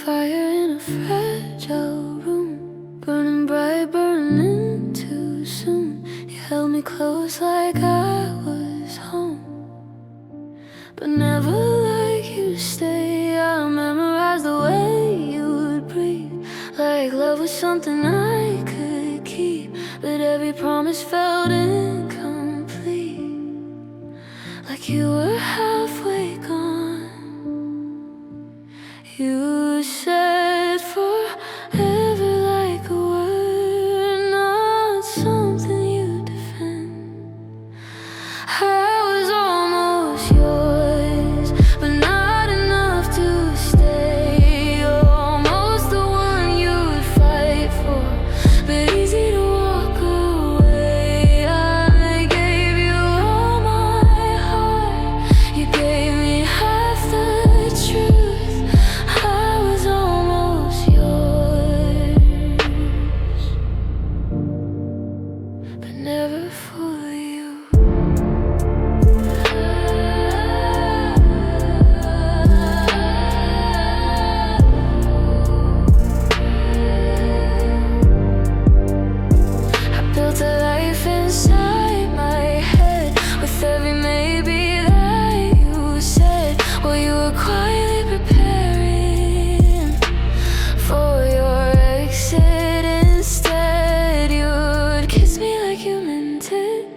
fire in a fragile room, burning bright, burning too soon. You held me close like I was home, but never like you to stay. I memorized the way you would breathe, like love was something I could keep, but every promise felt incomplete, like you were halfway gone. You said forever like a word, not something you defend. I was almost yours, but not enough to stay. Almost the one you'd fight for, but easy to walk away. I gave you all my heart, you gave me half the truth. I was almost yours, but never fully you. I built a life inside my head with every maybe that you said. Well, you were quietly preparing for your exit. Instead, you'd kiss me like you meant it,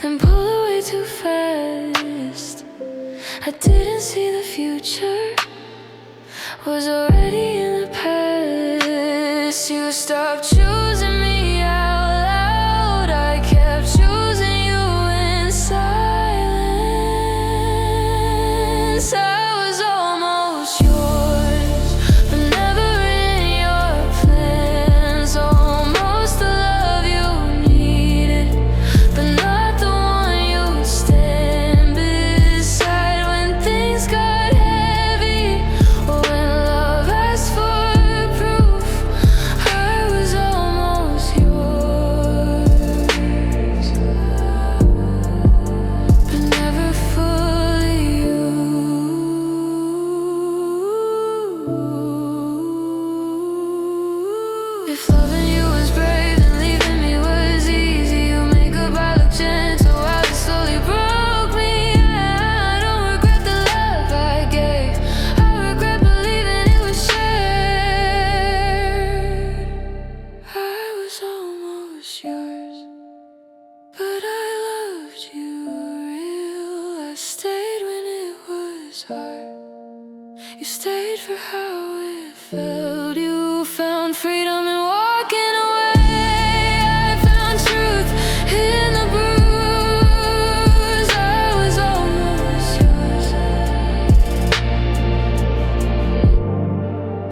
then pull away too fast. I didn't see the future was already in the past. You stopped choosing me out loud, I kept choosing you in silence. I was almost yours, but never in your plans. Almost the love you needed, but not the one you'd stand beside when things got heavy, or when love asked for proof. I was almost yours, but never fully you. If loving you was brave and leaving me was easy, you make goodbye look gentle while it slowly broke me. I don't regret the love I gave, I regret believing it was shared. I was almost yours, but I loved you real. I stayed when it was hard, you stayed for how it felt. You found freedom in walking away, I found truth in the bruise. I was almost yours,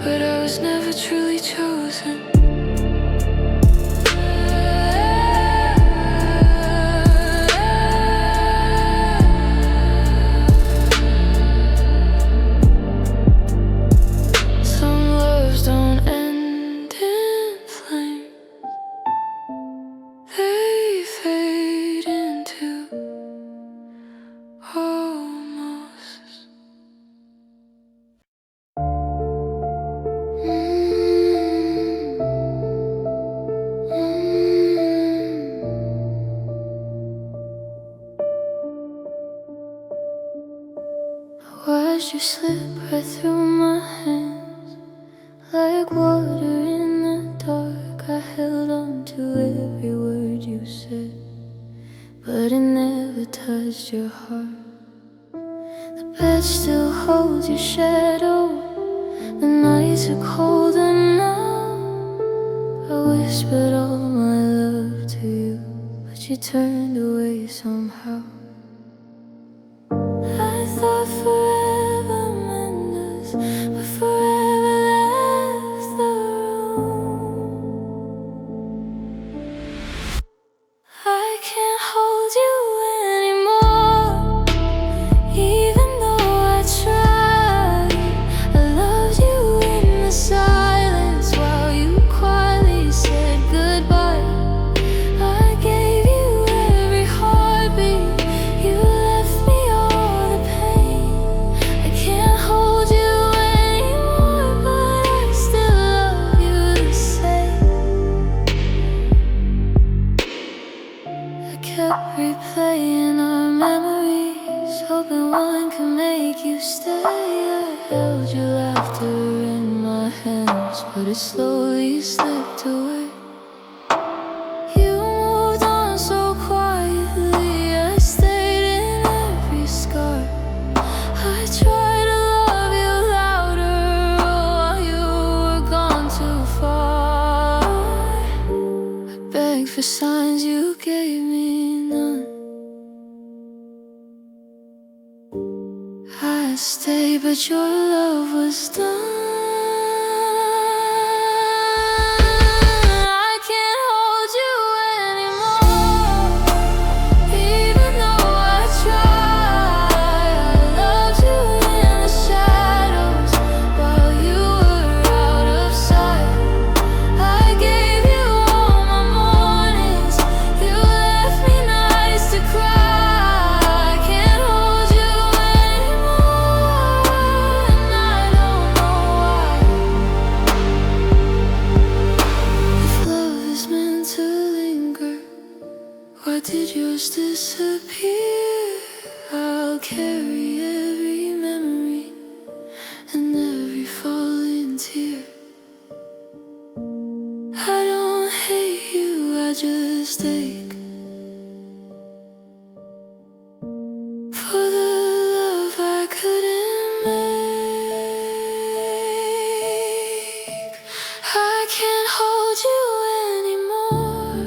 but I was never truly chosen. Some loves don't end in flame, they fade into almost. I watched you slip right through my hands, like water in the dark. I held on to every word you said, but it never touched your heart. The bed still holds your shadow, the nights are colder now. I whispered all my love to you, but you turned away somehow. I thought forever meant us, but forever left the room. I can't hold you anymore, even though I tried. I loved you in the silence while you quietly said goodbye. I gave you every heartbeat, but it slowly slipped away. You moved on so quietly, I stayed in every scar. I tried to love you louder while you were gone too far. I begged for signs, you gave me none. I stayed, but your love was done. I can't hold you anymore, even though I try. I loved you in the shadows while you were out of sight. I gave you all my mornings, you left me nights to cry. I can't hold you anymore, and I don't know why. If love is meant to linger, why did yours disappear? I'll carry every memory and every falling tear. I don't hate you, I just ache for the love I couldn't make. I can't hold you anymore,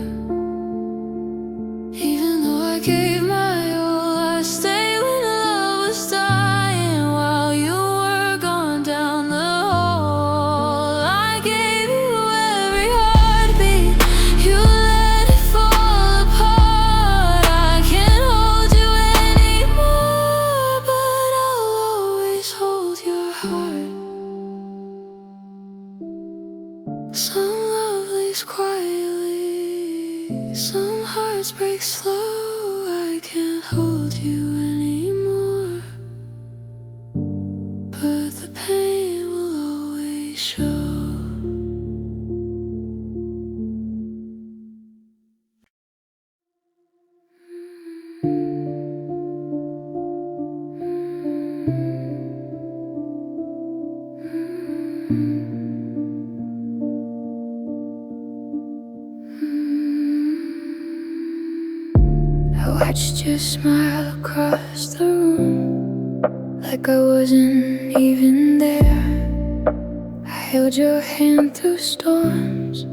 even though I gave my all. I stayed when love was dying while you were gone down the hall. I gave you every heartbeat, you let it fall apart. I can't hold you anymore, but I'll always hold your heart. Some love leaves quietly, some hearts break slow. I can't hold you anymore, but the pain will always show. I watched you smile across the room like I wasn't even there. I held your hand through storms,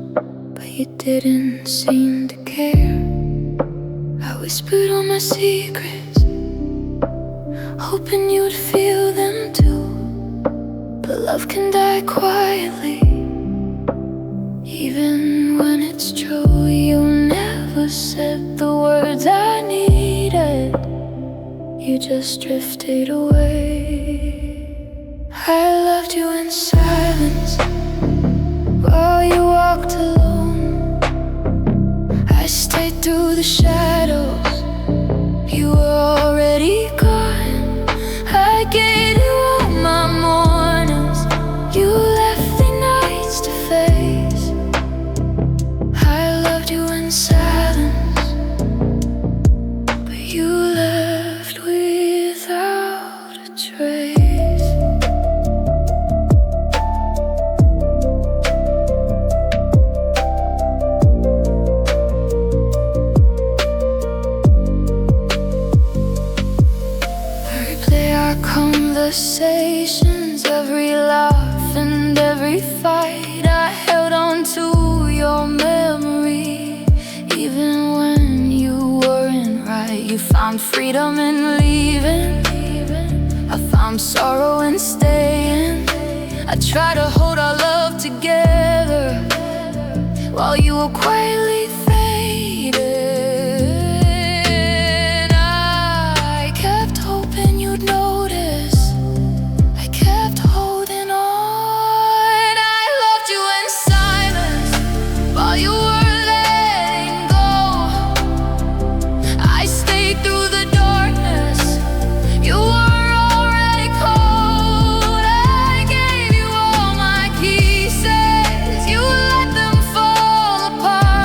but you didn't seem to care. I whispered all my secrets, hoping you'd feel them too. But love can die quietly, even when it's true. You never said the words I needed, you just drifted away. I loved you in silence while you walked alone. I stayed through the shadows, you were already gone. I gave you all my mornings, you left the nights to face. I loved you in silence, but you left without a trace. Conversations, every laugh and every fight, I held on to your memory. Even when you weren't right, you found freedom in leaving. I found sorrow in staying. I tried to hold our love together while you were quietly fading. I kept hoping you'd notice, you were letting go. I stayed through the darkness, you were already cold. I gave you all my pieces, you let them fall apart.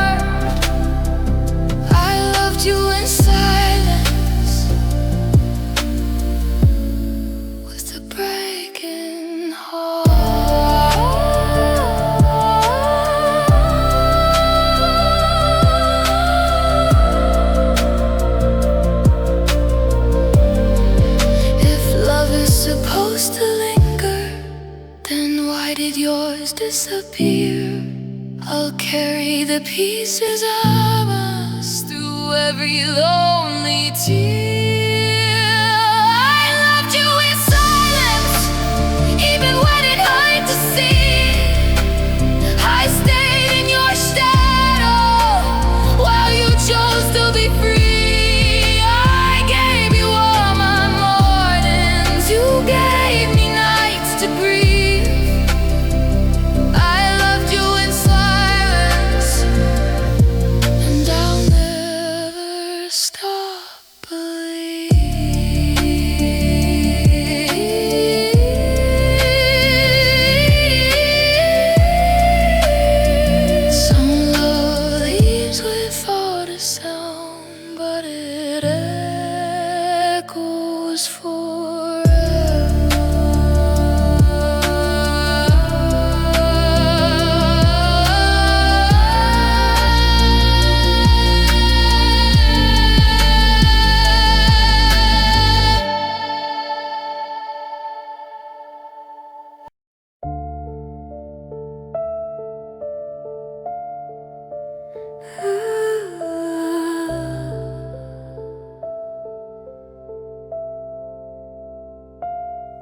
disappear. I'll carry the pieces of us through every lonely tear. I loved you in silence, even when it hurt to see. I stayed in your shadow while you chose to be free. I gave you all my mornings, you gave me nights to breathe. I loved you in silence, and I'll never stop believing. Some love leaves without a sound, but it echoes forever.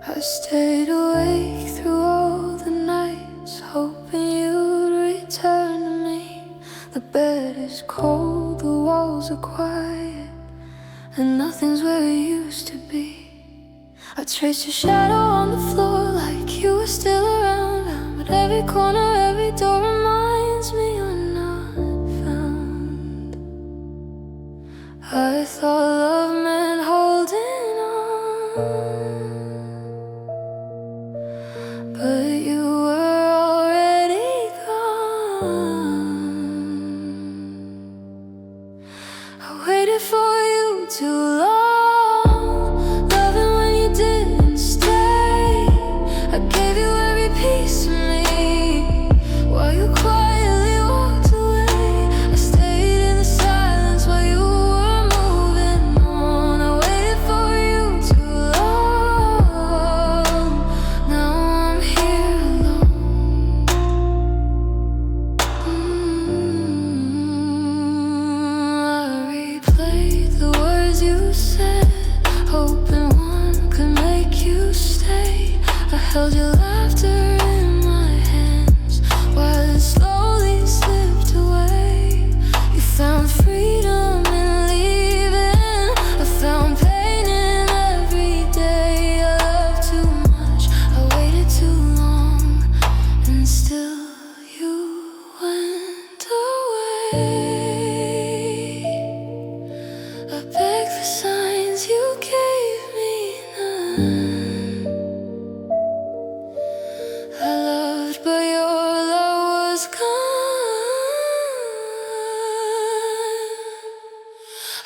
I stayed awake through all the nights, hoping you'd return to me. The bed is cold, the walls are quiet, and nothing's where it used to be. I traced your shadow on the floor like you were still around, but every corner, every door reminds me you're not found. I thought love meant holding on, but you were already gone. I waited for you too long, loving when you didn't stay. I gave you every piece of me while you quietly walked away. I stayed in the silence while you were moving on. I waited for you too long, now I'm here alone. I replayed the words you said, hoping one could make you stay. I held your laughter in my hands while it slowly slipped away. You found freedom in leaving, I found pain in every day. I loved too much, I waited too long, and still you went away. I begged for signs, you gave me none. I loved, but your love was gone.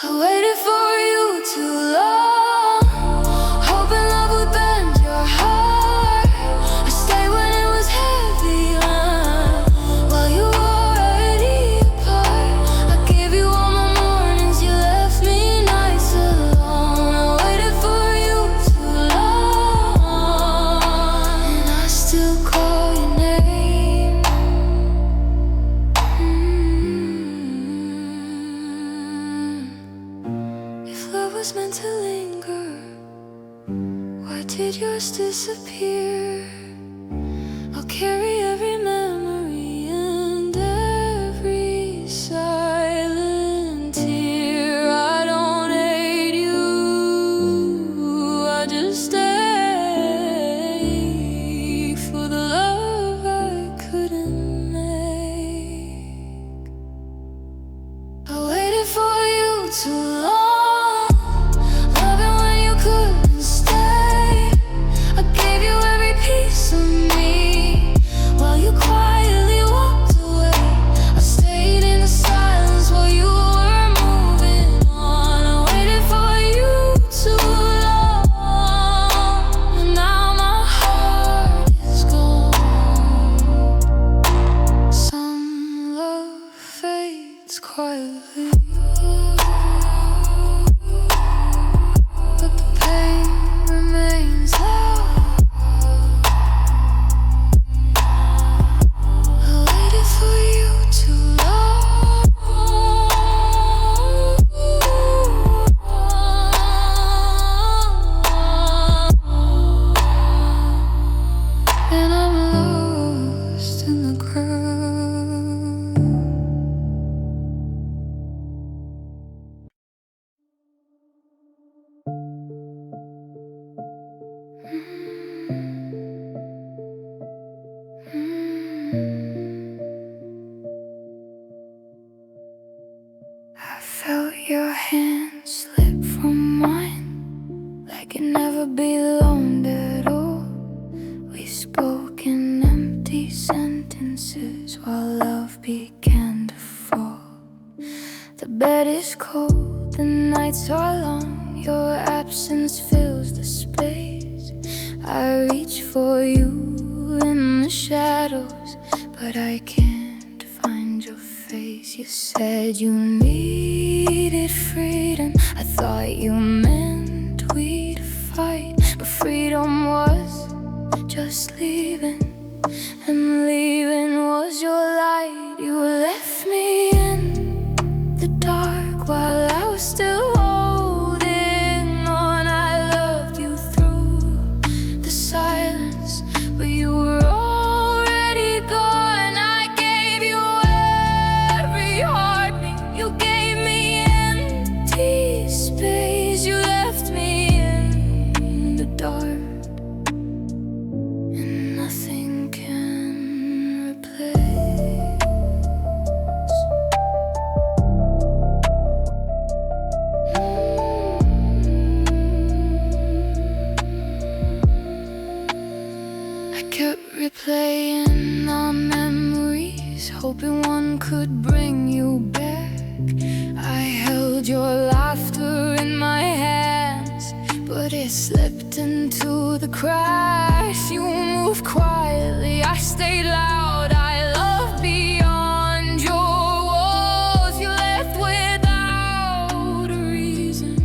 I waited for you too long, hoping love would bend your heart. I stayed when it was heavy while you were already apart. I gave you all my mornings, you left me nights alone. I waited for you too long, and I still call your name. If love was meant to linger, why did yours disappear? I'll carry every memory and every silent tear. I don't hate you, I just stay for the love I couldn't make. I waited for you too long, loving when you couldn't stay. I gave you every piece of me while you quietly walked away. I stayed in the silence while you were moving on. I waited for you too long, and now my heart is gone. Some love fades quietly, but the pain remains loud. I felt your hand slip from mine, like it never belonged at all. We spoke in empty sentences while love began to fall. The bed is cold, the nights are long, your absence fills the space. I reach for you in the shadows, but I can't find your face. You said you needed freedom, I thought you meant we'd fight, but freedom was just leaving, and leaving was your light. You left me in the dark while I was still holding on. I loved you through the silence, but you were already gone. I gave you every heartbeat, you gave me empty space. You left me in the dark, and nothing can replace. I kept replaying our memories, hoping one could bring you back. I held your laughter in my hands, but it slipped into the cracks. You moved quietly, I stayed loud. I loved beyond your walls. You left without a reason,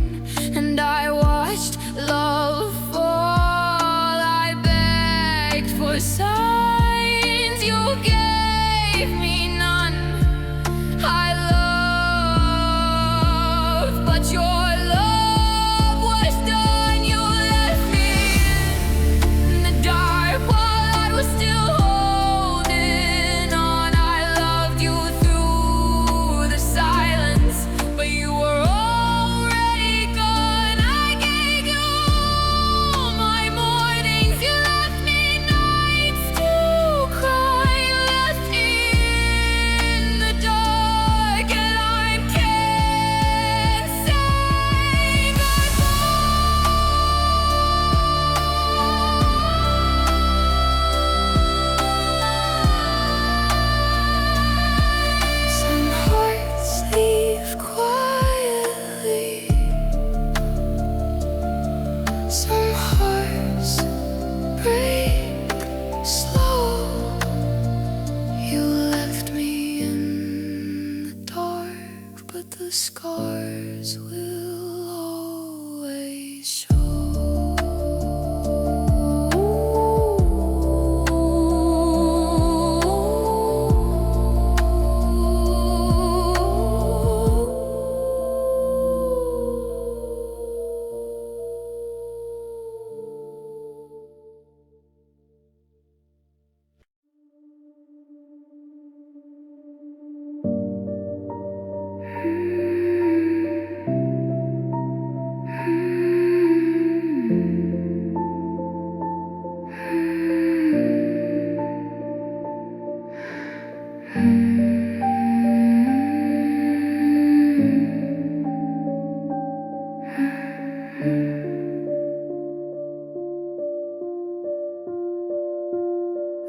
and I watched love fall. I begged for signs, you gave me none. I loved, but your love was done. You left me in the dark while I was still holding on. I loved you through the silence, but you were already gone. I gave you all my mornings, you left me nights to cry. You left me in the dark, and I can't say goodbye. Some hearts leave quietly, some hearts break slow. You left me in the dark, but the scars will always show.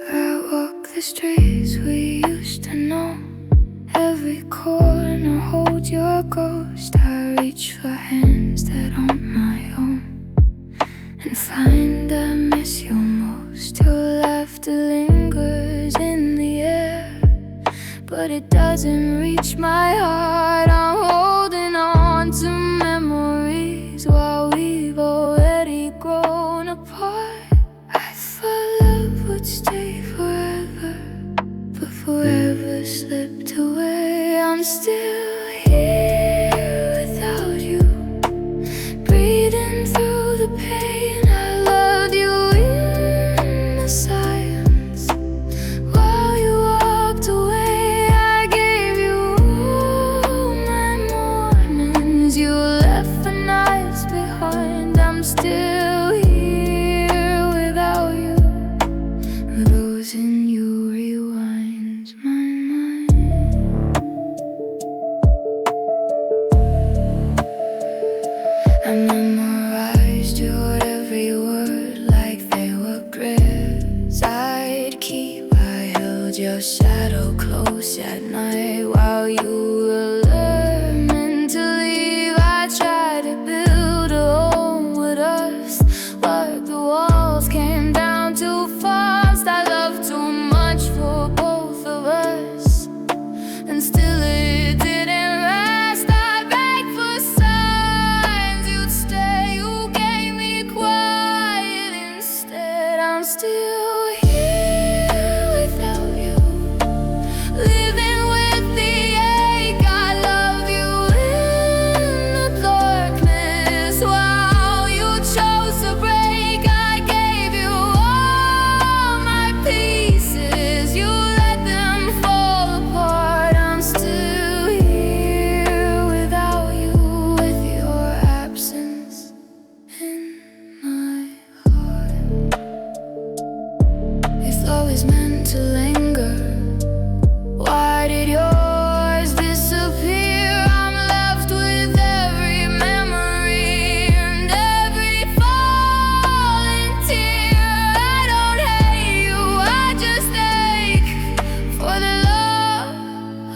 I walk the streets we used to know, every corner hold your ghost. I reach for hands that aren't my own, and find I miss you most. Your laughter lingers in the air, but it doesn't reach my heart. I'm holding on to memories while we've already grown apart. I thought love would stay forever, but forever slipped away. I'm still here without you, breathing through the pain. I loved you in the silence while you walked away. I gave you all my mornings, you left the nights behind. I'm still here without you, losing you rewind. shadow close at night while you were learning to leave. I tried to build a home with us, but the walls came down too fast. I loved too much for both of us, and still it didn't last. I begged for signs you'd stay. You gave me quiet instead. I'm still here without you, living with the ache. I love you in the darkness. Wow, you chose to break. I gave you all my pieces. You let them fall apart. I'm still here without you, with your absence in my heart. If love is meant to linger, why did yours disappear? I'm left with every memory and every falling tear. I don't hate you, I just ache for the love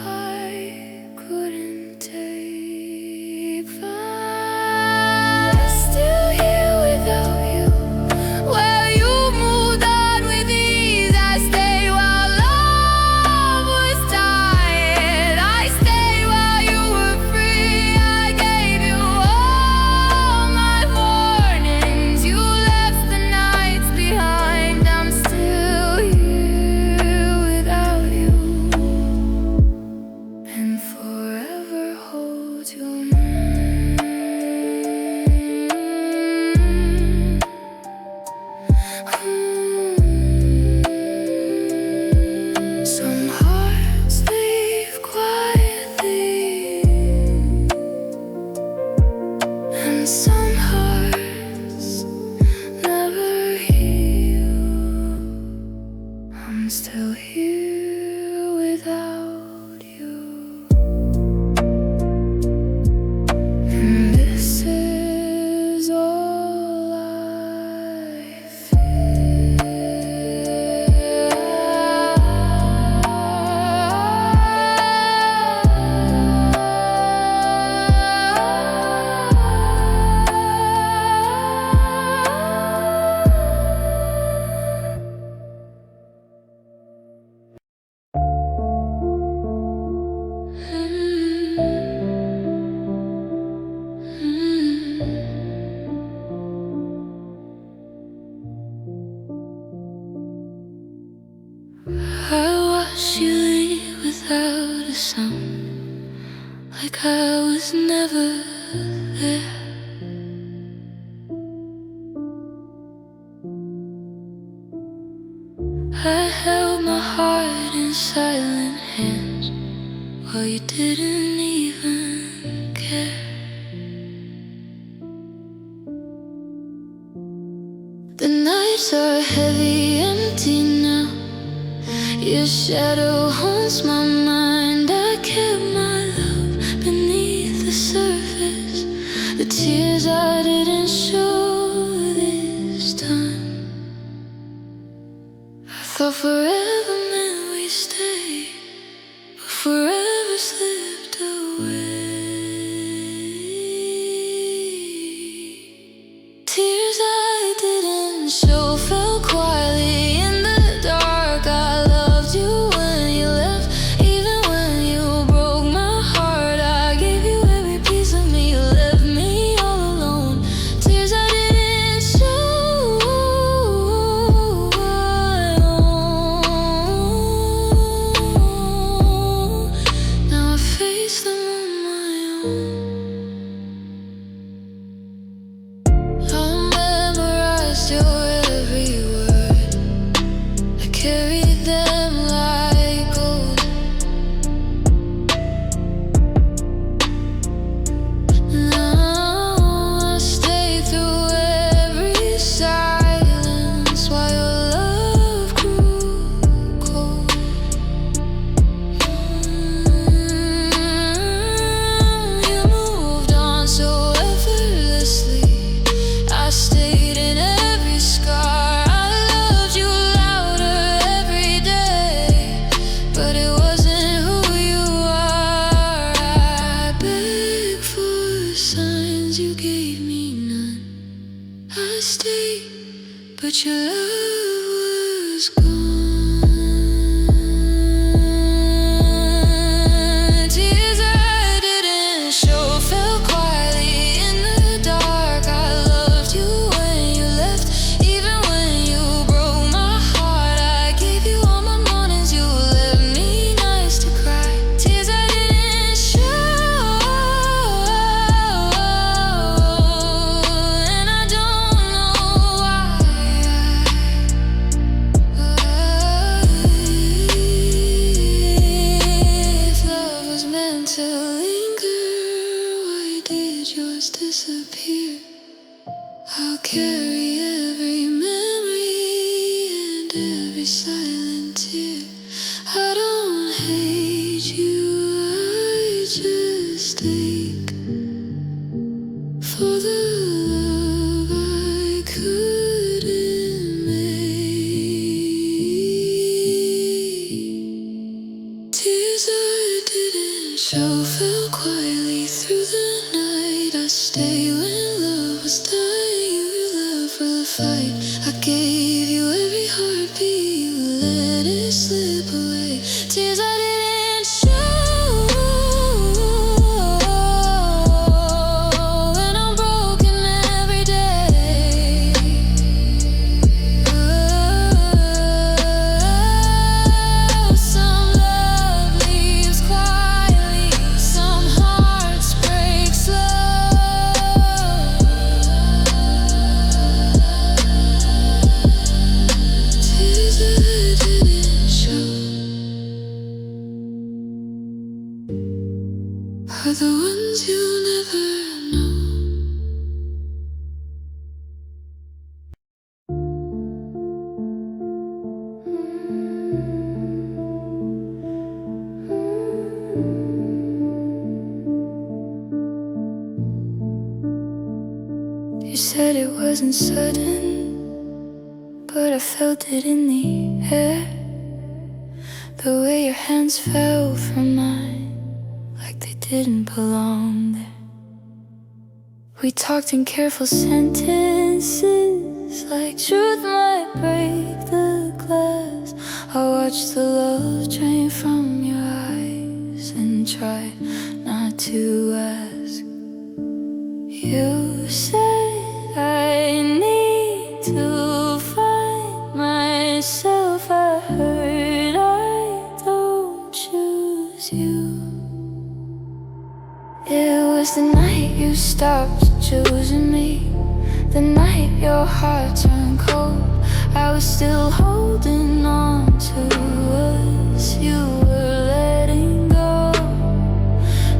I couldn't take. I'm still here without you. Well, you moved on with ease. I stayed while love was dying. I stayed while you were free. I gave you all my warnings. You left the nights behind. I'm still here without you, and forever hold your mind. Some hearts leave quietly, and some hearts never heal. I'm still here without you, and this is all I watched you leave without a sound, like I was never there. I held my heart in silent hands while you didn't even care. The nights are heavy, empty now. Your shadow haunts my mind. I kept my love beneath the surface, the tears I didn't show this time. I thought forever meant we stay, but forever slipped away. Tears I didn't show fell quietly in the dark. I loved you when you left, even but it wasn't who you are. I begged for signs, you gave me none. I stayed, but your love was gone. Tears I didn't show fell quietly in the dark. I loved you when you left, even when you broke my heart. I gave you all my mornings, you left me nights to cry. Tears I didn't show, and I don't know why. If love was meant to linger, why did yours disappear? I'll carry every memory and every silent tear. I don't hate you, I just ache for the love I couldn't make. Tears I didn't show fell quietly through the night. I stayed when love was dying. You left for the fight. I gave you every heartbeat, you let it slip away. Tears I didn't show, and I'm broken every day. Some love leaves quietly, some hearts break slow. Tears I didn't show are the ones you'll never know. You said it wasn't sudden, but I felt it in the air. The way your hands fell from mine, like they didn't belong there. We talked in careful sentences, like truth might break the glass. I watched the love drain from your eyes and tried not to ask. You said I need to find myself. I heard I don't choose you. It was the night you stopped choosing me, the night your heart turned cold. I was still holding on to us, you were letting go.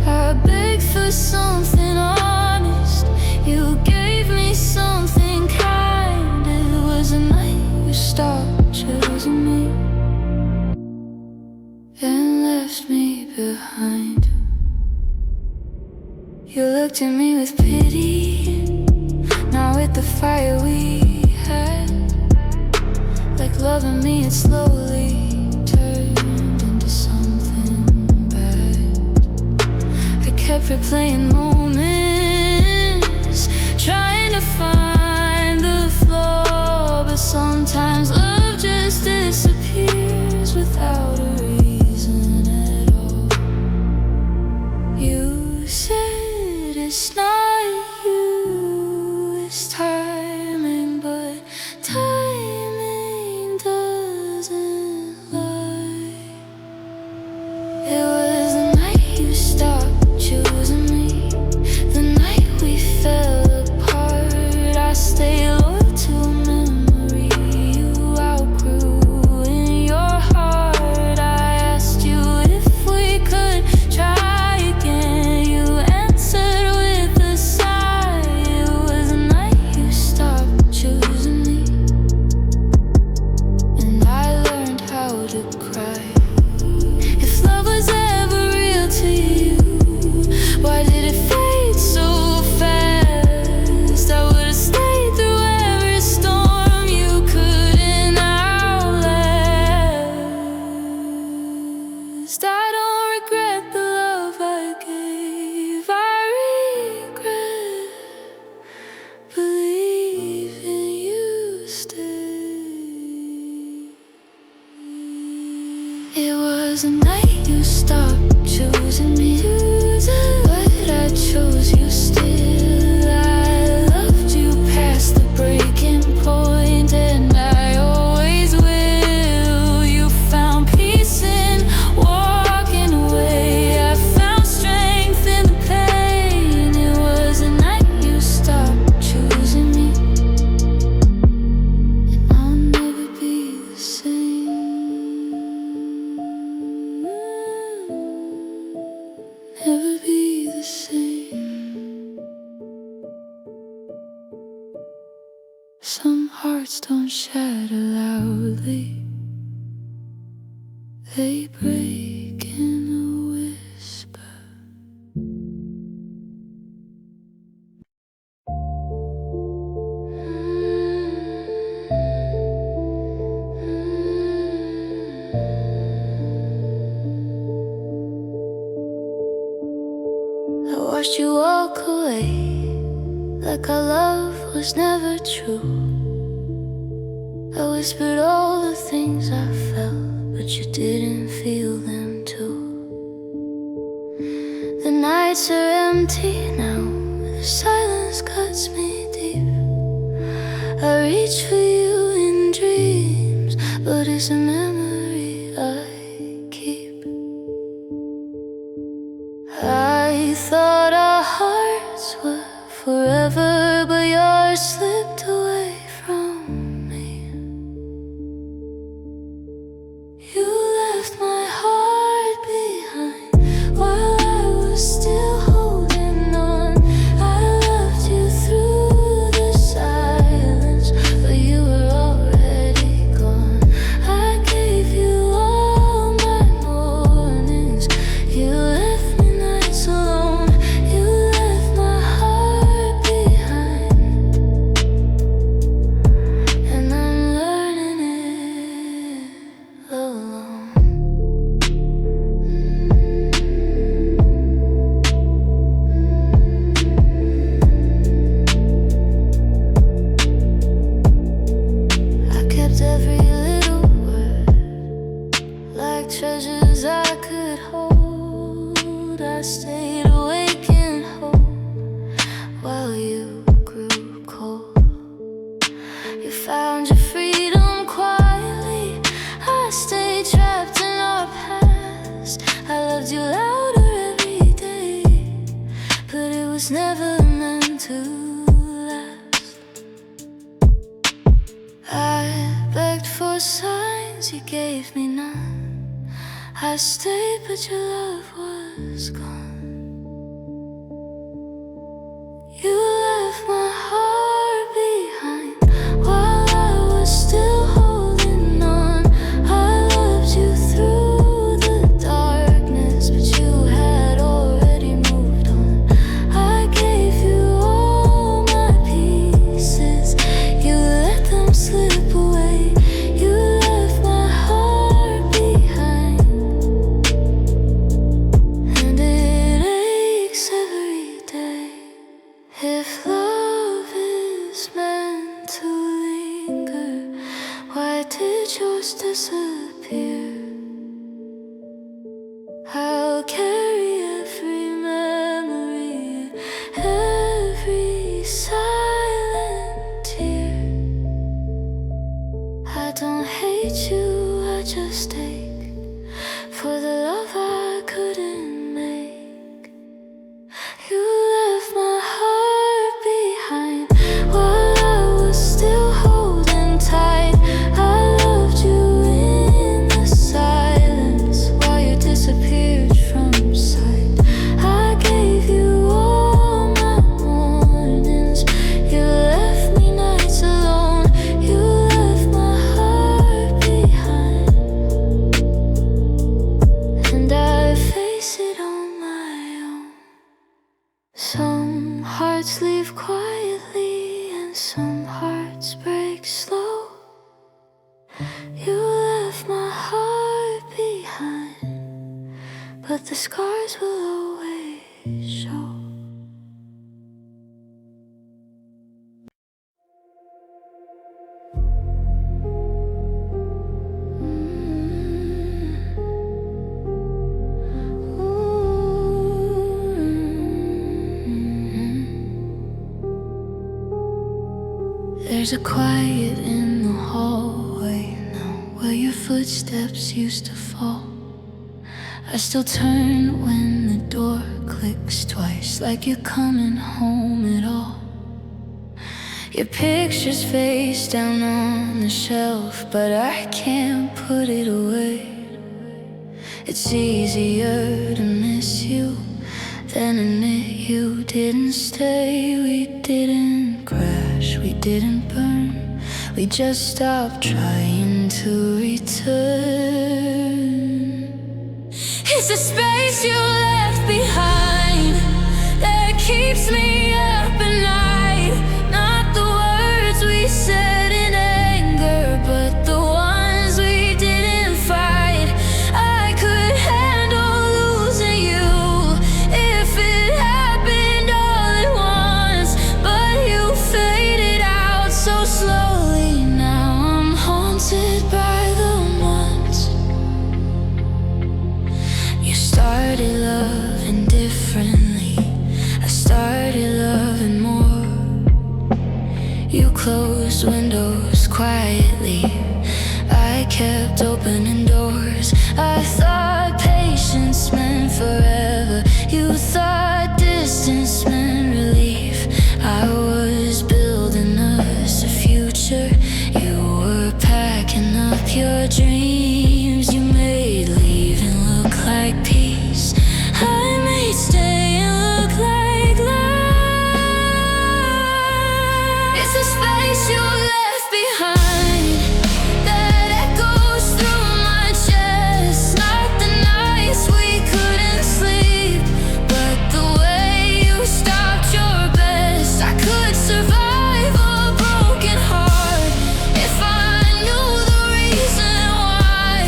I begged for something honest, you gave me something kind. It was the night you stopped choosing me and left me behind. You looked at me with pity, not with the fire we had. Like loving me, it slowly turned into something bad. I kept replaying moments, trying to find the flaw, but sometimes love just disappears without a reason at all. You said it's not you, it's timing, but timing doesn't lie. It was the night you stopped choosing me, honest, I don't regret the love I gave. I regret believing you stayed. It was the night you stopped choosing me, but I chose you still. I loved you past the breaking point, and I always will. You found peace in walking away. I found strength in the pain. It was the night you stopped choosing me, and I'll never be the same. Never be the same. Some hearts don't shatter loudly, they break in a whisper. I watched you walk away like our love was never true. I whispered all the things I felt, but you didn't feel them too. The nights are empty now, the silence cuts me deep. I reach for you in dreams, but it's a memory I keep. I thought our hearts were forever, but yours slipped away from me. You left my heart behind while I was still holding on. I loved you through the silence, but you were already gone. I gave you all my mornings. You left me nights alone. You left my heart behind, and I'm learning it alone. I kept every little word like treasures I could hold. I stayed awake in hope while you grew cold. You found your freedom quietly. I stayed trapped in our past. I loved you louder every day, but it was never meant to last. I begged for signs, you gave me none. I stayed, but your love was gone. You left my heart behind while I was still holding on. I loved you through the darkness, but you had already moved on. I gave you all my pieces. You let them slip away. You left my heart behind, and it aches every day. If love is meant to linger, why did yours disappear? I'll carry every memory, every silent tear. I don't hate you, I just ache for the love I couldn't make. You left my heart behind while I was still holding tight. I loved you in the silence while you disappeared from but the scars will always show. There's a quiet in the hallway now, where your footsteps used to fall. I still turn when the door clicks twice, like you're coming home at all. Your picture's face down on the shelf, but I can't put it away. It's easier to miss you than admit you didn't stay. We didn't crash, we didn't burn, we just stopped trying to return. It's the space you left behind that keeps me up at night. Not the words we said in anger, but the ones we didn't fight. I could handle losing you if it happened all at once, but you faded out so slowly. Now I'm haunted by the months. You started loving differently, I started loving more. You closed windows quietly, I kept opening doors. I thought patience meant forever, you thought distance meant relief. I was building us a future, you were packing up your dreams. You made leaving look like peace, I made staying look like life. It's the space you left behind that echoes through my chest. Not the nights we couldn't sleep, but the way you stopped your best. I could survive a broken heart if I knew the reason why,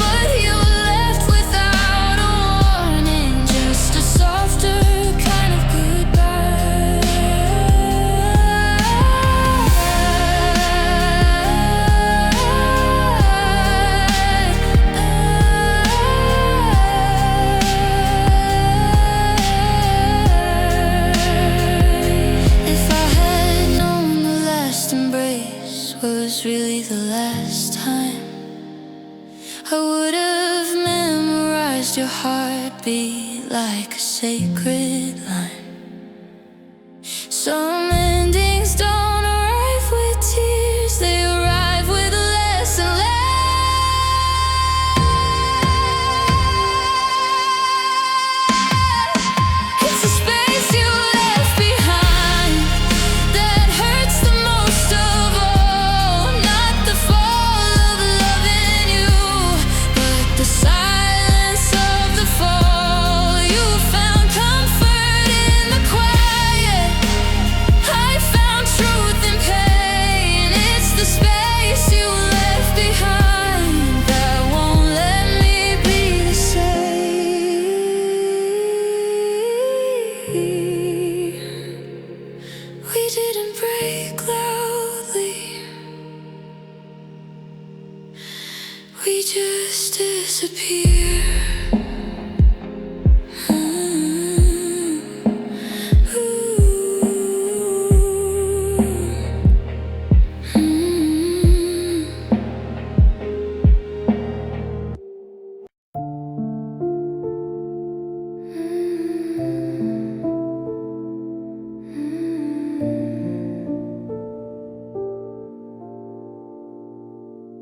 but you left without a warning, just a softer kind of goodbye. If I had known the last embrace was really the last time, I would have memorized your heartbeat like a sacred line. Some endings don't arrive with tears, they arrive with a lesson learned. It's the space you left behind that hurts the most of all. Not the fall of loving you, but the silence of the fall. You found comfort in the quiet, I found truth in pain. It's the space you left behind that won't let me be the same. We didn't break loudly, we just disappear.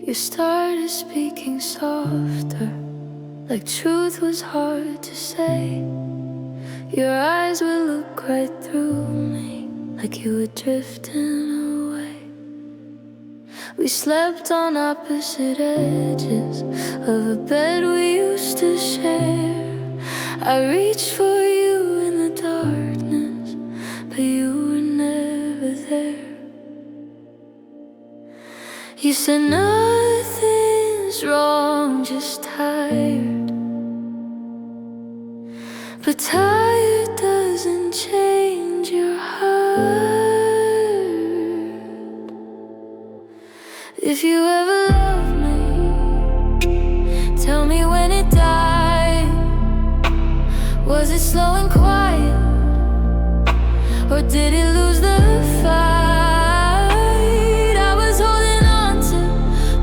You started speaking softer, like truth was hard to say. Your eyes would look right through me, like you were drifting away. We slept on opposite edges of a bed we used to share. I reached for you in the darkness, but you were never there. You said nothing's wrong, just tired. But tired doesn't change your heart. If you ever love me, tell me when it died. Was it slow and quiet, or did it lose the fight? I was holding on to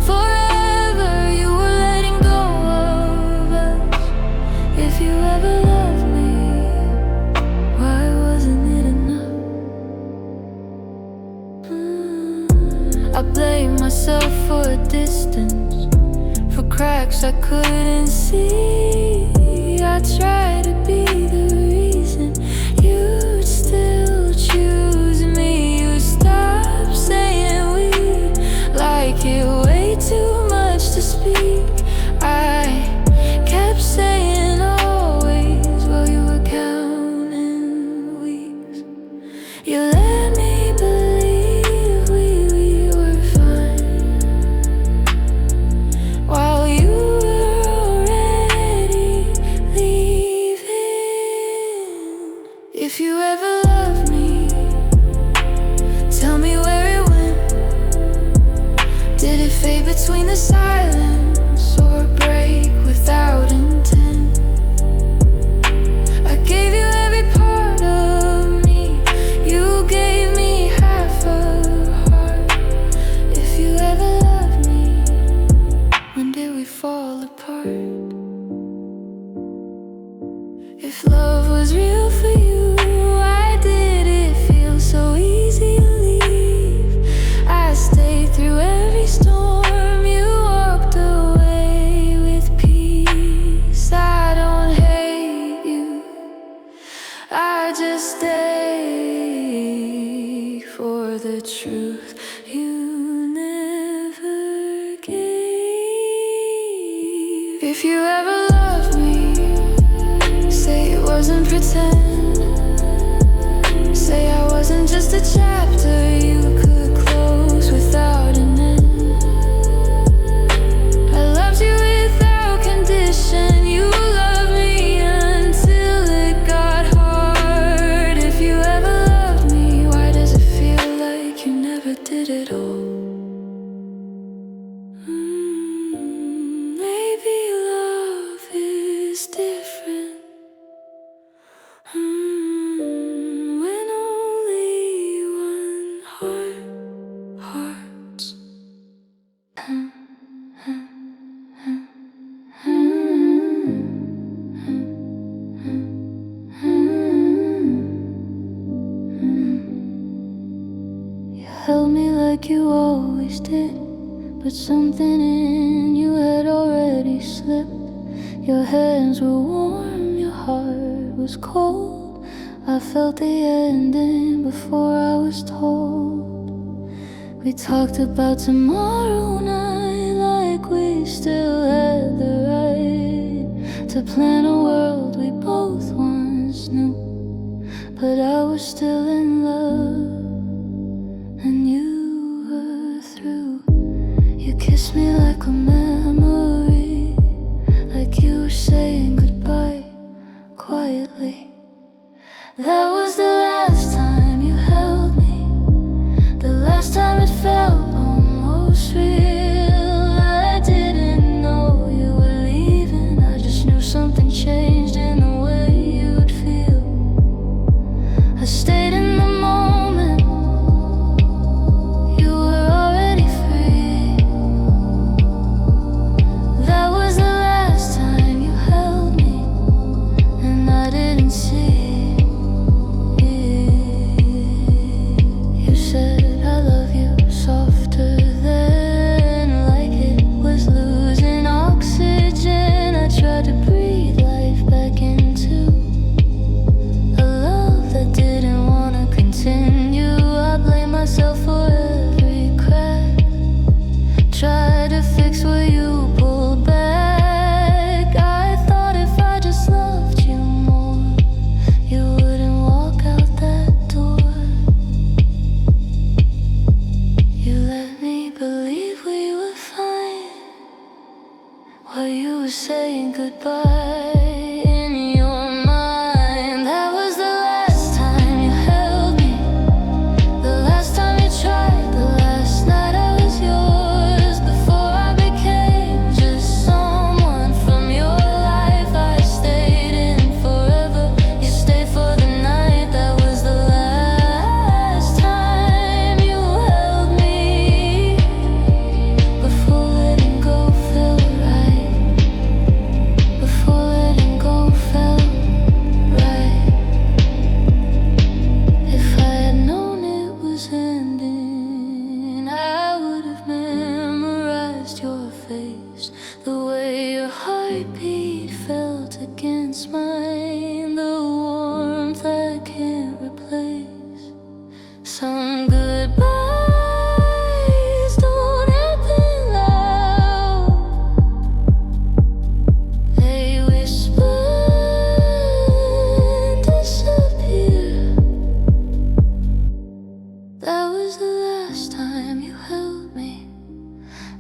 forever. You were letting go of us. If you ever loved me, why wasn't it enough? I blame myself for a distance, for cracks I couldn't see. I tried to be the reason you'd still choose me. You stopped saying we, like it way too much to speak. I kept saying always while you were counting weeks. You let me believe we were fine, while you were already leaving. If you ever love me, tell me where it went. Did it fade between the silence, or break without intent? I gave you every part of me. You gave me half a heart. If you ever loved me, when did we fall apart? If love was real for you, why did it feel so easy to leave? I stayed through every storm. You walked away with peace. I don't hate you, I just stay for the truth you never gave. If you ever loved me, say it wasn't pretend. Say I wasn't just a chapter you could close without an end. I loved you without condition. You loved me until it got hard. If you ever loved me, why does it feel like you never did it all? Maybe love is different. When only one heart hearts. You held me like you always did, but something in you had already slipped. Your hands were warm, your heart was cold. I felt the ending before I was told. We talked about tomorrow night like we still had the right to plan a world we both once knew. But I was still in love, and you were through. You kissed me like a memory, like you were saying goodbye quietly. That was the last time you held me, the last time it felt almost real. I didn't know you were leaving, I just knew something changed in the way you'd feel. I stayed in the moment, you were already free. That was the last time you held me, and I didn't see. was mine, the warmth I can't replace. Some goodbyes don't happen loud, they whisper and disappear. That was the last time you held me,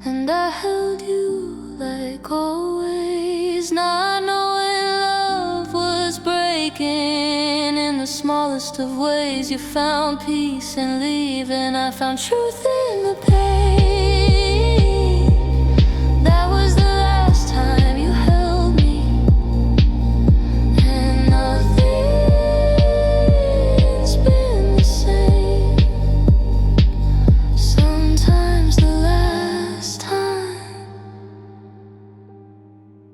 and I held you like always, not knowing love was breaking in the smallest of ways. You found peace in leaving, I found truth in the pain. That was the last time you held me, and nothing's been the same. Sometimes the last time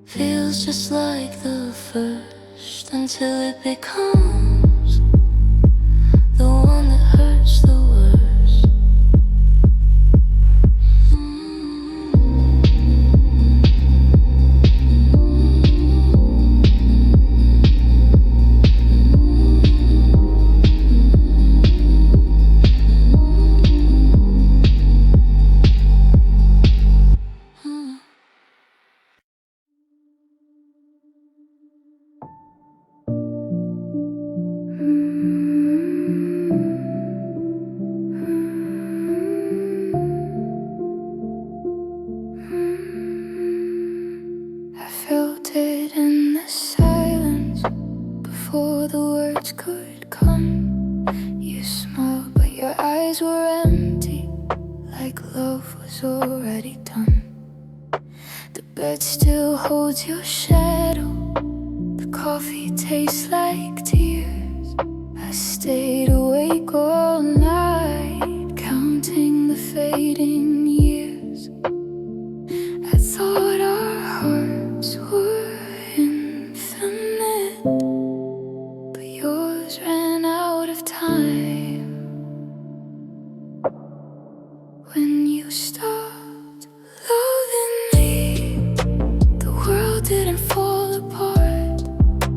feels just like the first, until it becomes the one that hurts the worst. I felt it in the silence before the words could come. You smiled, but your eyes were empty, like love was already done. The bed still holds your shadow, the coffee tastes like tears. I stayed awake all night, counting the fading years. I thought our hearts were infinite, but yours ran out of time when you stopped loving me. The world didn't fall apart,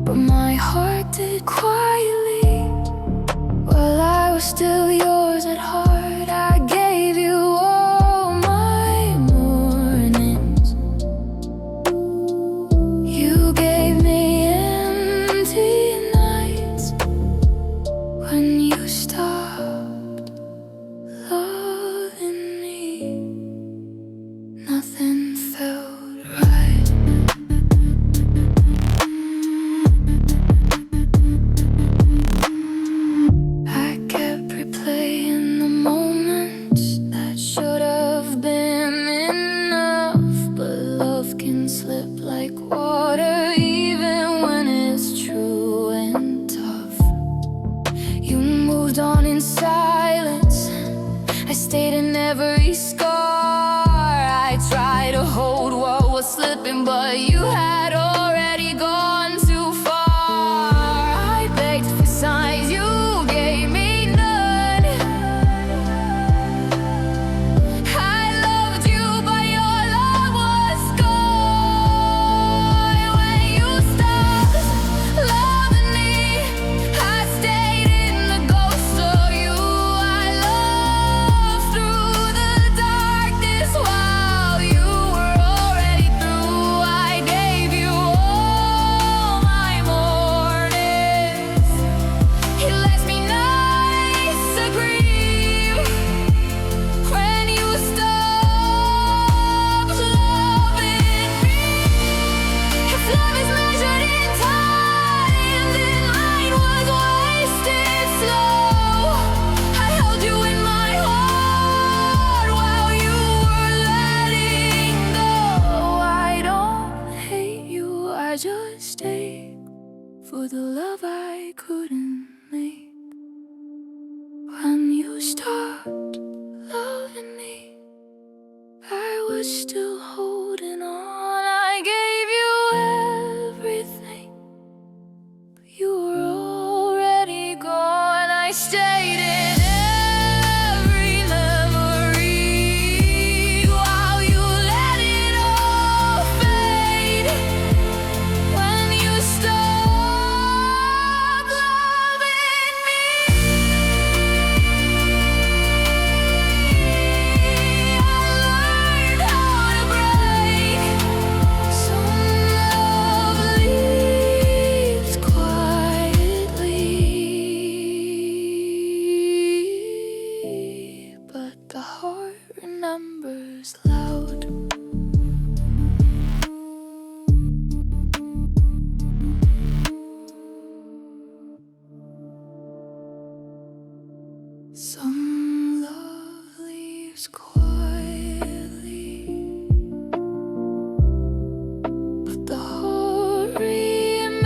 but my heart did quietly. While I was still yours at heart, I gave you all my mornings. You gave me empty nights when you stopped loving me. Nothing felt right. I kept replaying the moments that should have been enough, but love can slip like water, even when it's true and tough. You moved on in silence, I stayed in every scar. I tried to hold what was slipping, but you had already gone too far. I begged for signs, you gave me none. I loved you, but your love was gone. When you stopped loving me, I stayed in the ghost of you. I loved through the darkness while you were already through. I gave you all my mornings. It left me nights to grieve when you stopped loving me. If love is measured in time, then mine was wasted slow. I held you in my heart while you were letting go. I don't hate you, I just stayed for the love I couldn't make. When you stopped loving me, I was still holding on. I gave you everything, but you were already gone. I stayed in every memory while you let it all fade. When you stopped leaves quietly, but the heart remembers.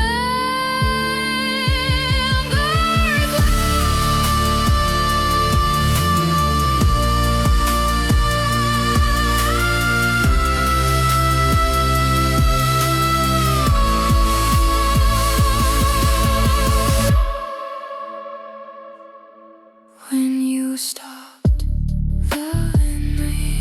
When you stopped loving me,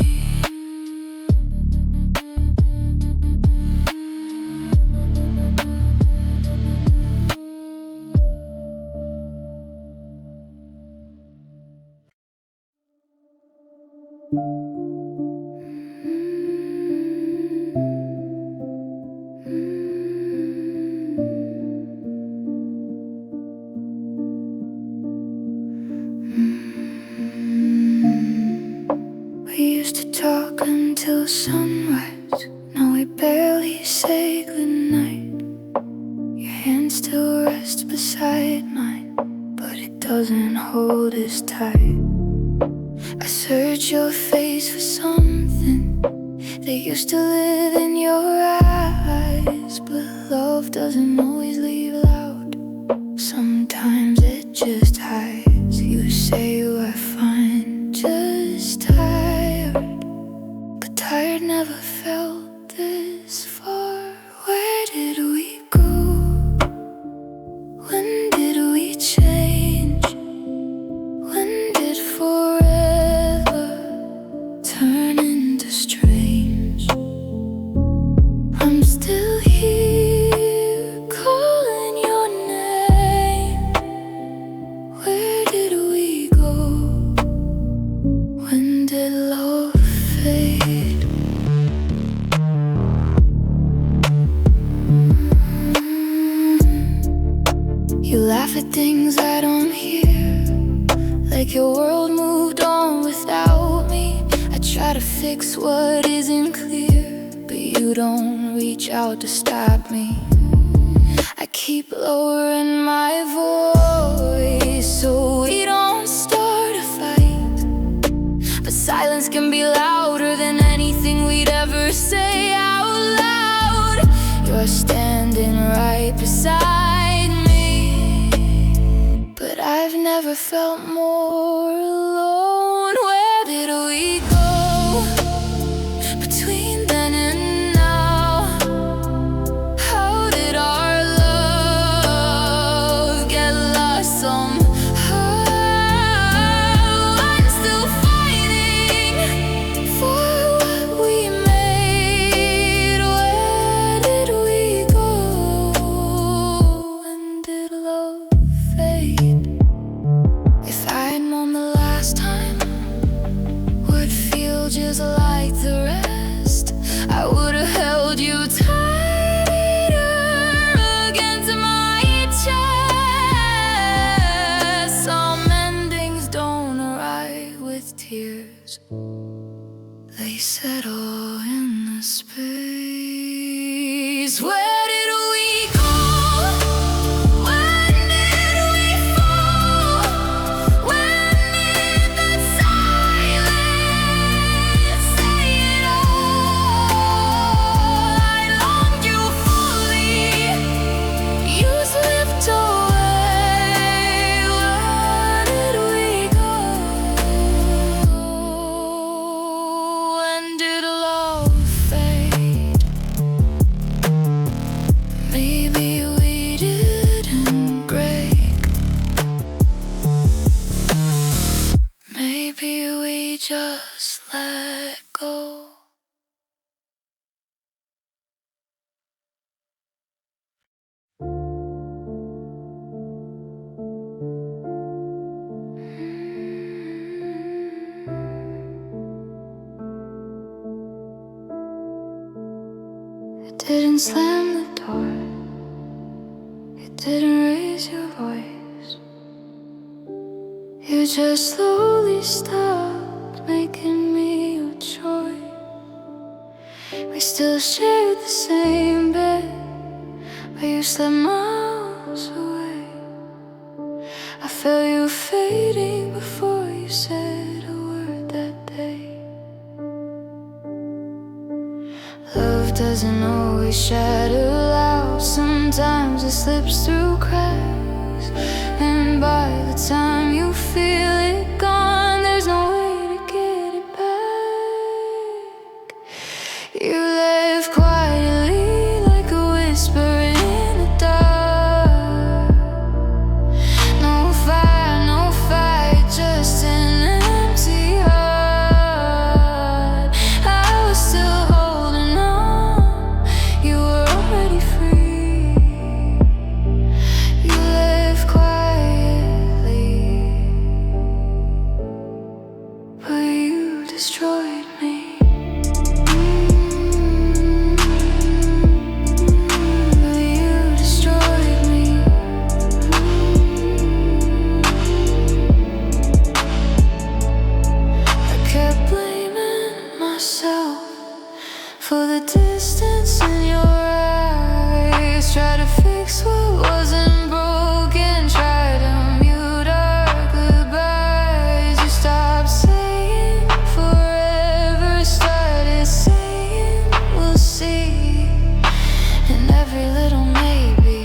we used to talk until sunrise. Now we barely say goodnight. Your hand still rests beside mine, but it doesn't hold as tight. I search your face for something that used to live in your eyes, but love doesn't always leave loud. Sometimes it just hides. You say you are fine, just tired, but tired never felt this far. Where did we go? When did we change? When did forever turn into strange? I'm still here calling your name. Where did we go? When did love fade? You laugh at things I don't hear, like your world moved on without me. I try to fix what isn't clear, but you don't reach out to stop me. I keep lowering my voice so we don't start a fight, but silence can be louder than anything we'd ever say out loud. You're standing right beside me, but I've never felt more alone. Where did we go between then and now? How did our love get lost somehow? I'm still fighting for what we made. Where did we go? When did love fade? If I'd known the last time would feel just like the rest, I would've held you tighter against my chest. Some endings don't arrive with tears, they settle in the space. Where did we go? When did we fall? When did that silence say it all? I longed you fully, you slipped away. Where did we go? When did love fade? Maybe we didn't break, maybe we just let go. It didn't slam the door, it didn't raise your voice. You just slowly stopped making me your choice. We still shared the same bed, but you slept miles away. I felt you fading before you said a word that day. doesn't always shatter loud. Sometimes it slips through cracks, and by the time you feel it gone, there's no way to get it back. You live quietly like a whisper in the dark. No fire, no fight, just an empty heart. I was still holding on, you were already free. You live quietly, but you destroyed me. But you destroyed me. I kept blaming myself for the distance in your eyes. Try to fix what wasn't broken, try to mute our goodbyes. You stopped saying forever, started saying we'll see, and every little maybe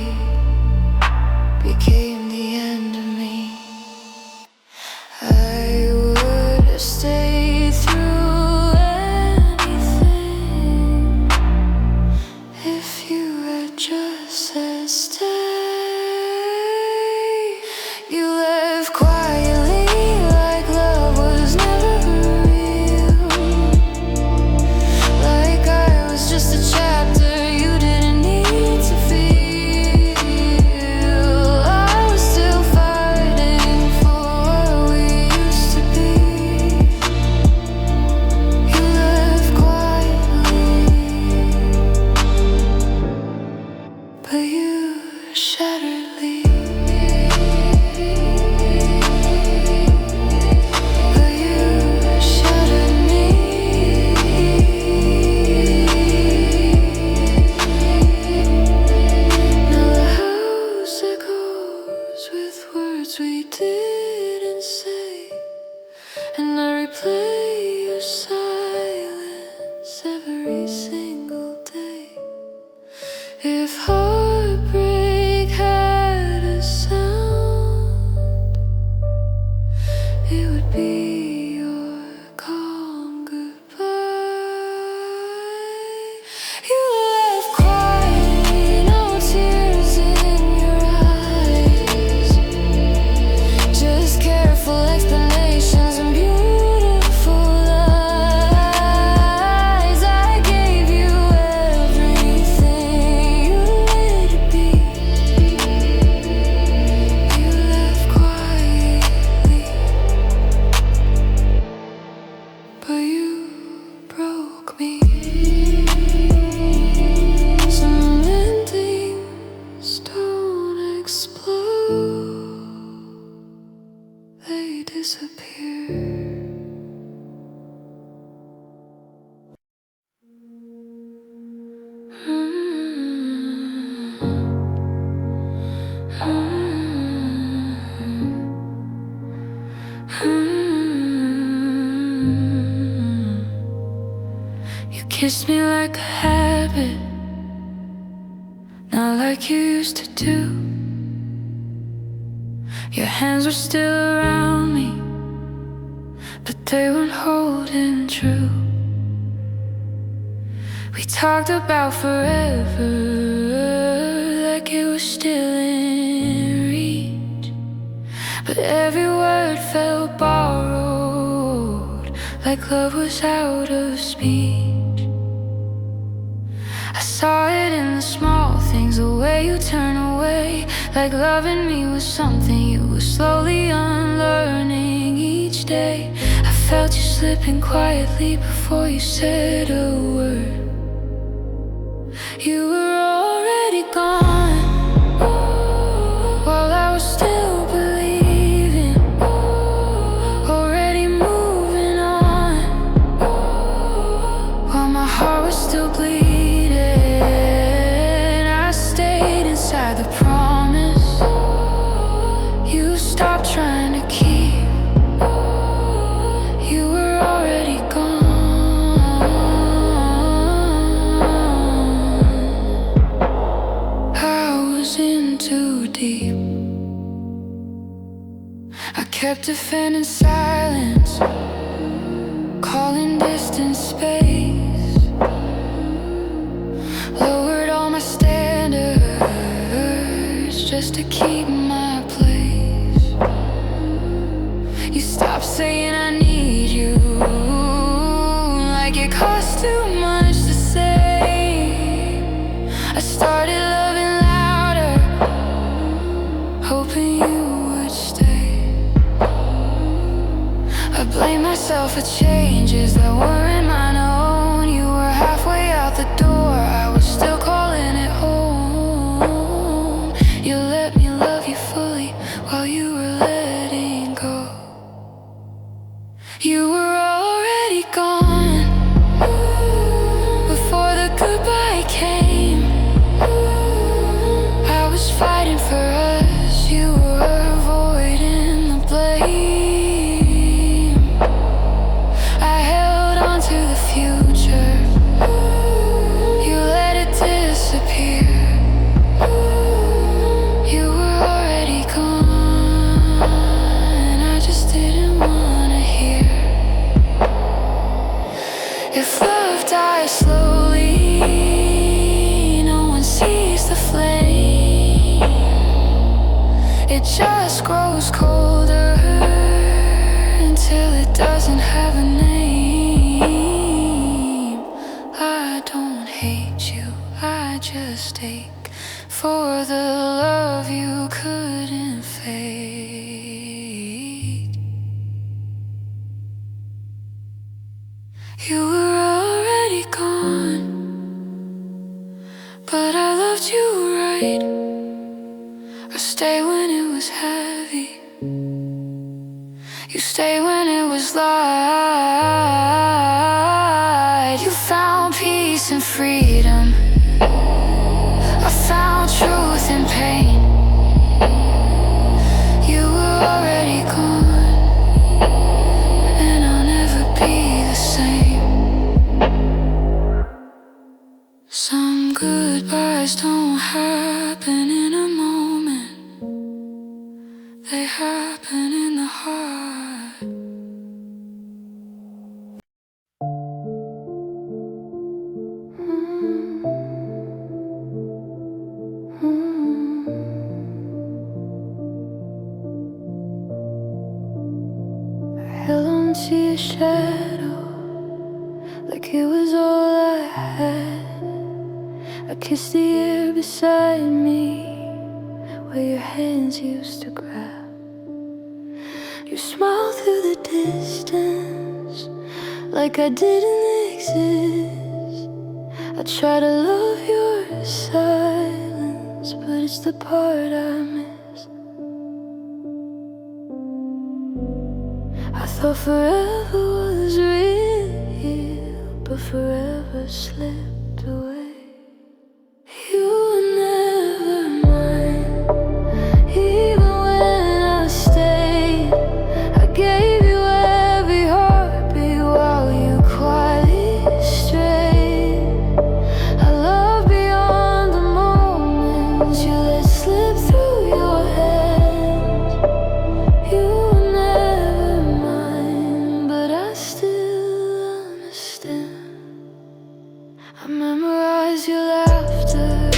became the end of me. I would have stayed through anything if you had just said stay. You left quietly like love was never real, like I was just a chapter you didn't need to feel. I was still fighting for what we used to be. You left quietly, but you shattered me. But you shattered me. Now the house echoes with words we didn't say, and I replay your silence every single day. If heartbreak had a sound, it would be your calm goodbye. You left quietly, no tears in your eyes, just careful explanations and beautiful lies. I gave you everything you let it be. You left quietly, but you broke me. Some endings don't explode, they disappear. You kissed me like a habit, not like you used to do. Your hands were still around me, but they weren't holding true. We talked about forever, like it was still in reach, but every word felt borrowed, like love was out of speech. I saw it in the small things, the way you turn away, like loving me was something you were slowly unlearning each day. I felt you slipping quietly before you said a word. You were already gone, while I was still believing, already moving on, while my heart was still bleeding. I stayed inside the promise you stopped trying to keep. You were already gone. deep. I kept defending silence, calling distance space, lowered all my standards just to keep my place. You stopped saying I need you, like it cost too much to say. I started loving louder, hoping you would stay. I blame myself for changes that weren't mine own. You were halfway out the door, I was still calling it home. You let me love you fully while you were letting go. You were already gone before the goodbye came. I was fighting for us, you were avoiding the blame. I held on to the future, you let it disappear. You were already gone, I just didn't wanna hear. If love dies slowly, no one sees the flame. It just grows colder until it doesn't have a name. I don't hate you, I just ache for the love you couldn't fake. You were already gone, but I loved you right. I stay when it was heavy, you stay when it was light. You found peace and freedom, I found truth in pain. You were already gone, and I'll never be the same. Some goodbyes don't happen in a moment, they happen in the heart. I held on to your shadow like it was all I had. I kissed the air beside me where your hands used to grab. You smiled through the distance like I didn't exist. I try to love your silence, but it's the part I miss. I thought forever was real, but forever slipped away. You were never mine, even when I stayed. I gave you every heartbeat while you quietly strayed. I love beyond the moments you let slip through your hands. You were never mine, but I still understand. I memorize your laughter,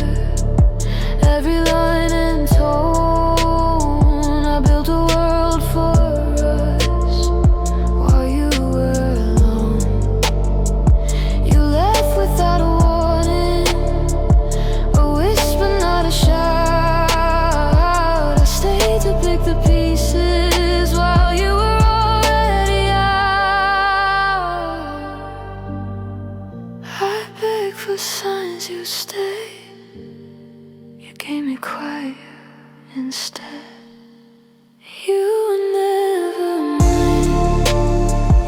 every line and tone. I built a world for us while you were alone. You left without a warning, a whisper, not a shout. I stayed to pick the pieces while you were already out. I begged for signs you'd stay, you gave me quiet instead. You were never mine,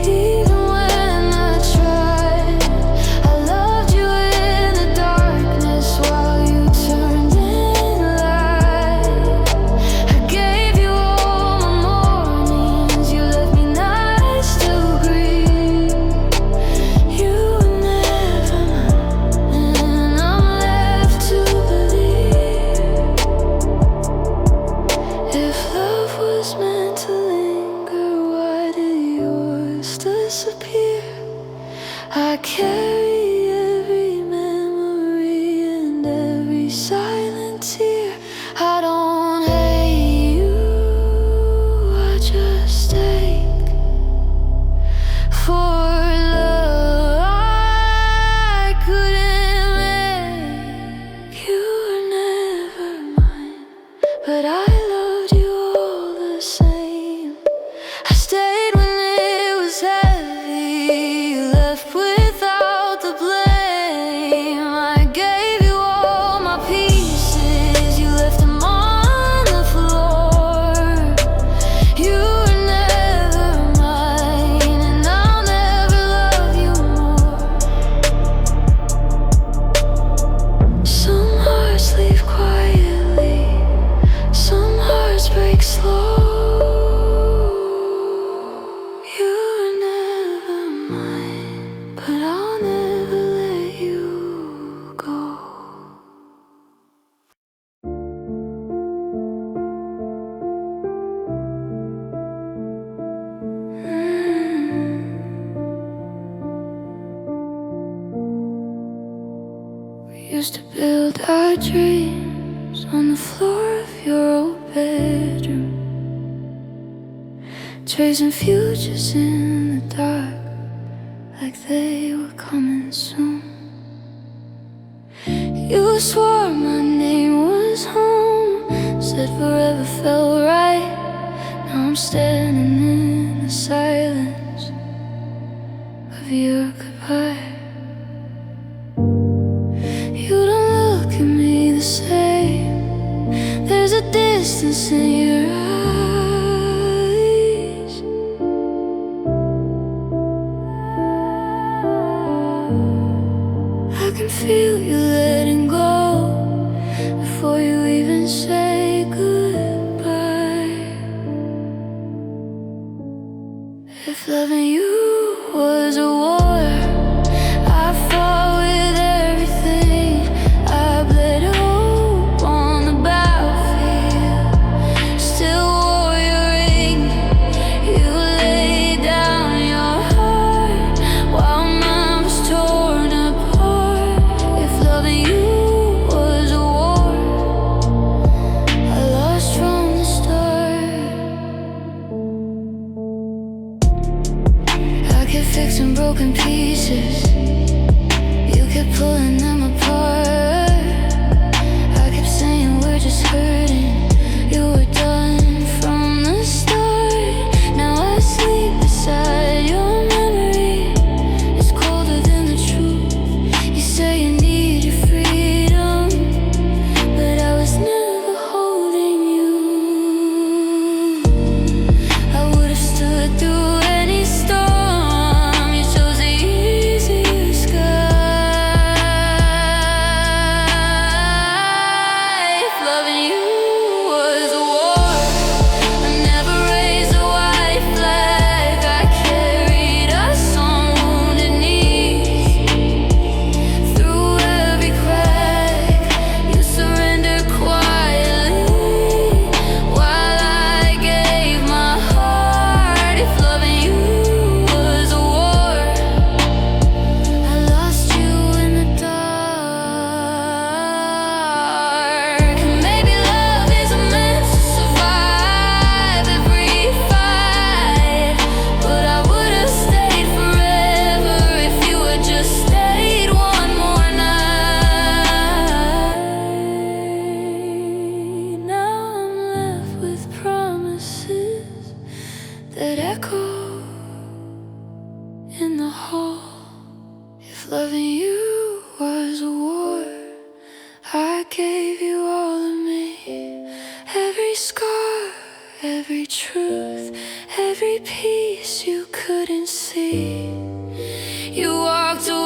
even when I tried. I loved you in the darkness while you turned in light. I gave you all my mornings, you left me nights to grieve. You were never mine, and I'm left to believe. but I loved you all the same. I stayed when it was heavy, you left without the blame. I gave you all my pieces, you left them on the floor. You were never mine, and I'll never love you more. Some hearts leave quietly, some hearts break slow. You were never mine, but I'll never let you go. We used to build our dreams on the floor of your old bedroom, chasing futures in the dark like they were coming soon. You swore my name was home, said forever felt right. Now I'm standing in the silence of your goodbye. You don't look at me the same, there's a distance in your eyes. I can feel you letting go before you even say goodbye. If loving you was a war, I fought with everything. I bled hope on the battlefield, still wore your ring. You laid down your heart while mine was torn apart. If loving you was a war, I lost from the start. I kept fixing broken pieces, you kept pulling them apart. I kept saying we're just hurting, you were done from the start. Now I sleep beside your memory, it's colder than the truth. You say you need your freedom, but I was never holding you. I would have stood through any storm, you chose the easier sky. If loving you was a war, I never raised a white flag. I carried us on wounded knees. Through every crack, you surrendered quietly while I gave my heart. If loving you was a war, I lost you in the dark. Maybe love isn't meant to survive every fight, but I would have stayed forever if you had just stayed one more night. Now I'm left with promises that echo in the hall. If loving you was a war, I gave you all of me. Every scar, every truth, every piece you couldn't see. You walked away